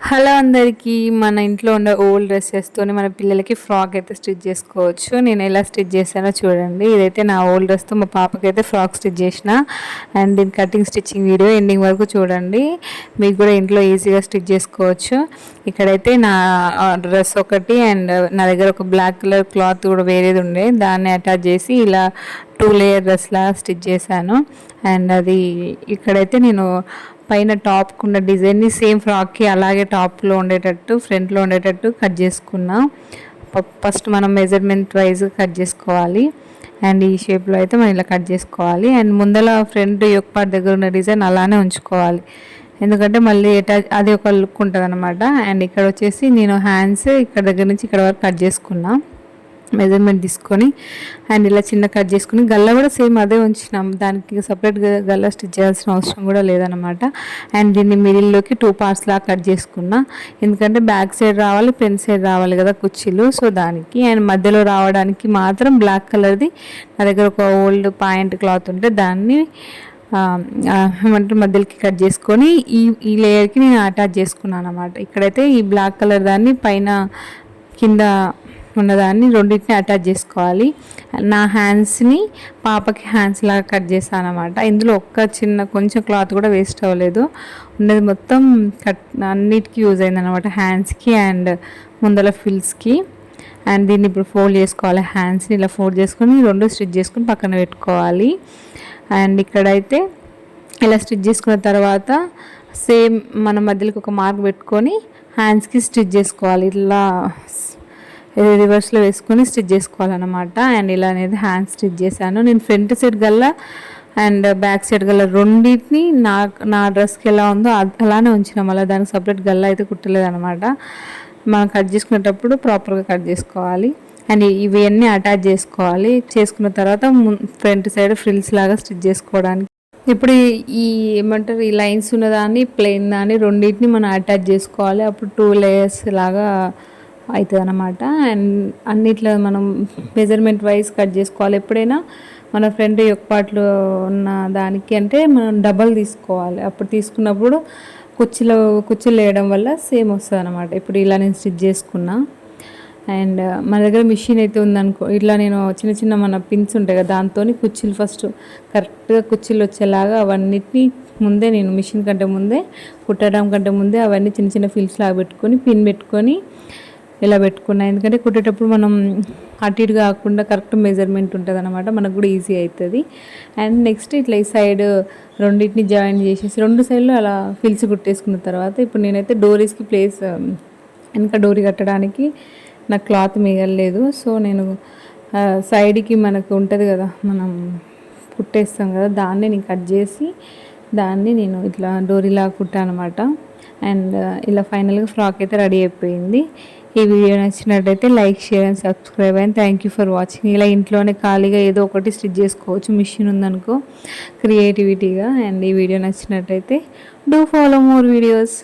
Hello అందరికీ. మన ఇంట్లో ఉన్న ఓల్డ్ డ్రెస్సెస్తోని మన పిల్లలకి ఫ్రాక్ అయితే స్టిచ్ చేసుకోవచ్చు. నేను ఎలా స్టిచ్ చేశానో చూడండి. ఇదైతే నా ఓల్డ్ డ్రెస్తో మా పాపకైతే ఫ్రాక్ స్టిచ్ చేసిన. అండ్ దీని కటింగ్ స్టిచ్చింగ్ వీడియో ఎండింగ్ వరకు చూడండి. మీకు కూడా ఇంట్లో ఈజీగా స్టిచ్ చేసుకోవచ్చు. ఇక్కడైతే నా డ్రెస్ ఒకటి అండ్ నా దగ్గర ఒక బ్లాక్ కలర్ క్లాత్ కూడా వేరేది ఉండే, దాన్ని అటాచ్ చేసి ఇలా 2 లేయర్ డ్రెస్లా స్టిచ్ చేశాను. అండ్ అది ఇక్కడైతే నేను పైన టాప్కి ఉన్న డిజైన్ని సేమ్ ఫ్రాక్కి అలాగే టాప్లో ఉండేటట్టు ఫ్రంట్లో ఉండేటట్టు కట్ చేసుకున్నా. ఫస్ట్ మనం మెజర్మెంట్ వైజ్ కట్ చేసుకోవాలి. అండ్ ఈ షేప్లో అయితే మనం ఇలా కట్ చేసుకోవాలి. అండ్ ముందర ఫ్రంట్ యొక్క పార్ట్ దగ్గర ఉన్న డిజైన్ అలానే ఉంచుకోవాలి, ఎందుకంటే మళ్ళీ అది ఒక లుక్ ఉంటుంది అనమాట. అండ్ ఇక్కడ వచ్చేసి నేను హ్యాండ్స్ ఇక్కడ దగ్గర నుంచి ఇక్కడ వరకు కట్ చేసుకున్నా, మెజర్మెంట్ తీసుకొని. అండ్ ఇలా చిన్న కట్ చేసుకుని గల్ల కూడా సేమ్ అదే ఉంచినాం, దానికి సపరేట్గా గల్ల స్టిచ్ చేయాల్సిన అవసరం కూడా లేదనమాట. అండ్ దీన్ని మిడిల్లోకి 2 పార్ట్స్ లాగా కట్ చేసుకున్నా, ఎందుకంటే బ్యాక్ సైడ్ రావాలి, ఫ్రంట్ సైడ్ రావాలి కదా కుర్చీలు, సో దానికి. అండ్ మధ్యలో రావడానికి మాత్రం బ్లాక్ కలర్ది నా దగ్గర ఒక ఓల్డ్ పాయింట్ క్లాత్ ఉంటే దాన్ని ఏమంటారు మధ్యలోకి కట్ చేసుకొని ఈ లేయర్కి నేను అటాచ్ చేసుకున్నాను అనమాట. ఇక్కడైతే ఈ బ్లాక్ కలర్ దాన్ని పైన కింద ఉన్నదాన్ని రెండింటిని అటాచ్ చేసుకోవాలి. నా హ్యాండ్స్ని పాపకి హ్యాండ్స్ లాగా కట్ చేశాను అనమాట. ఇందులో ఒక్క చిన్న కొంచెం క్లాత్ కూడా వేస్ట్ అవ్వలేదు, ఉన్నది మొత్తం అన్నిటికీ యూజ్ అయింది అనమాట, హ్యాండ్స్కి అండ్ ముందల ఫిల్స్కి. అండ్ దీన్ని ఇప్పుడు ఫోల్డ్ చేసుకోవాలి. హ్యాండ్స్ని ఇలా ఫోల్డ్ చేసుకొని 2 స్టిచ్ చేసుకొని పక్కన పెట్టుకోవాలి. అండ్ ఇక్కడైతే ఇలా స్టిచ్ చేసుకున్న తర్వాత సేమ్ మన మధ్యలోకి ఒక మార్క్ పెట్టుకొని హ్యాండ్స్కి స్టిచ్ చేసుకోవాలి. ఇలా రివర్స్లో వేసుకొని స్టిచ్ చేసుకోవాలన్నమాట. అండ్ ఇలా అనేది హ్యాండ్ స్టిచ్ చేశాను నేను. Front side Galla and back side Galla రెండింటిని నా డ్రెస్కి ఎలా ఉందో అలానే ఉంచిన, మళ్ళీ దానికి సపరేట్ గల్లా అయితే కుట్టలేదు అనమాట. మనం కట్ చేసుకునేటప్పుడు ప్రాపర్గా కట్ చేసుకోవాలి. అండ్ ఇవన్నీ అటాచ్ చేసుకోవాలి. చేసుకున్న తర్వాత ఫ్రంట్ సైడ్ ఫ్రిల్స్ లాగా స్టిచ్ చేసుకోవడానికి ఇప్పుడు ఈ ఏమంటారు ఈ లైన్స్ ఉన్నదాన్ని ప్లెయిన్ దాన్ని రెండింటిని మనం అటాచ్ చేసుకోవాలి. అప్పుడు 2 లేయర్స్ లాగా అవుతుంది అనమాట. అండ్ అన్నిట్లో మనం మెజర్మెంట్ వైజ్ కట్ చేసుకోవాలి. ఎప్పుడైనా మన ఫ్రంట్ యొక్క పార్ట్లో ఉన్న దానికి అంటే మనం డబల్ తీసుకోవాలి. అప్పుడు తీసుకున్నప్పుడు కుర్చీలు వేయడం వల్ల సేమ్ వస్తుంది అనమాట. ఇప్పుడు ఇలా నేను స్టిచ్ చేసుకున్నా. అండ్ మన దగ్గర మిషన్ అయితే ఉందనుకో, ఇట్లా నేను చిన్న చిన్న మన పిన్స్ ఉంటాయి కదా, దాంతో కుర్చీలు ఫస్ట్ కరెక్ట్గా కుర్చీలు వచ్చేలాగా అవన్నిటిని ముందే నేను మిషన్ కంటే ముందే కుట్టడం కంటే ముందే అవన్నీ చిన్న చిన్న ఫిల్స్ లాగా పెట్టుకొని పిన్ పెట్టుకొని ఇలా పెట్టుకున్నా. ఎందుకంటే కుట్టేటప్పుడు మనం అటు ఇటు కాకుండా కరెక్ట్ మెజర్మెంట్ ఉంటుంది అనమాట, మనకు కూడా ఈజీ అవుతుంది. అండ్ నెక్స్ట్ ఇట్లా ఈ సైడ్ రెండింటిని జాయిన్ చేసేసి 2 సైడ్లు అలా ఫిల్స్ కుట్టేసుకున్న తర్వాత ఇప్పుడు నేనైతే డోరీస్కి ప్లేస్ వెనక డోరీ కట్టడానికి నాకు క్లాత్ మిగలలేదు. సో నేను సైడ్కి మనకు ఉంటుంది కదా మనం కుట్టేస్తాం కదా, దాన్ని నేను కట్ చేసి దాన్ని నేను ఇట్లా డోరీలా కుట్టాను అనమాట. అండ్ ఇలా ఫైనల్గా ఫ్రాక్ అయితే రెడీ అయిపోయింది. ఈ వీడియో నచ్చినట్టయితే like, share and subscribe. And thank you for watching. ఇలా ఇంట్లోనే ఖాళీగా ఏదో ఒకటి స్టిచ్ చేసుకోవచ్చు, మిషన్ ఉందనుకో, క్రియేటివిటీగా. అండ్ ఈ వీడియో నచ్చినట్టయితే డూ ఫాలో మోర్ వీడియోస్.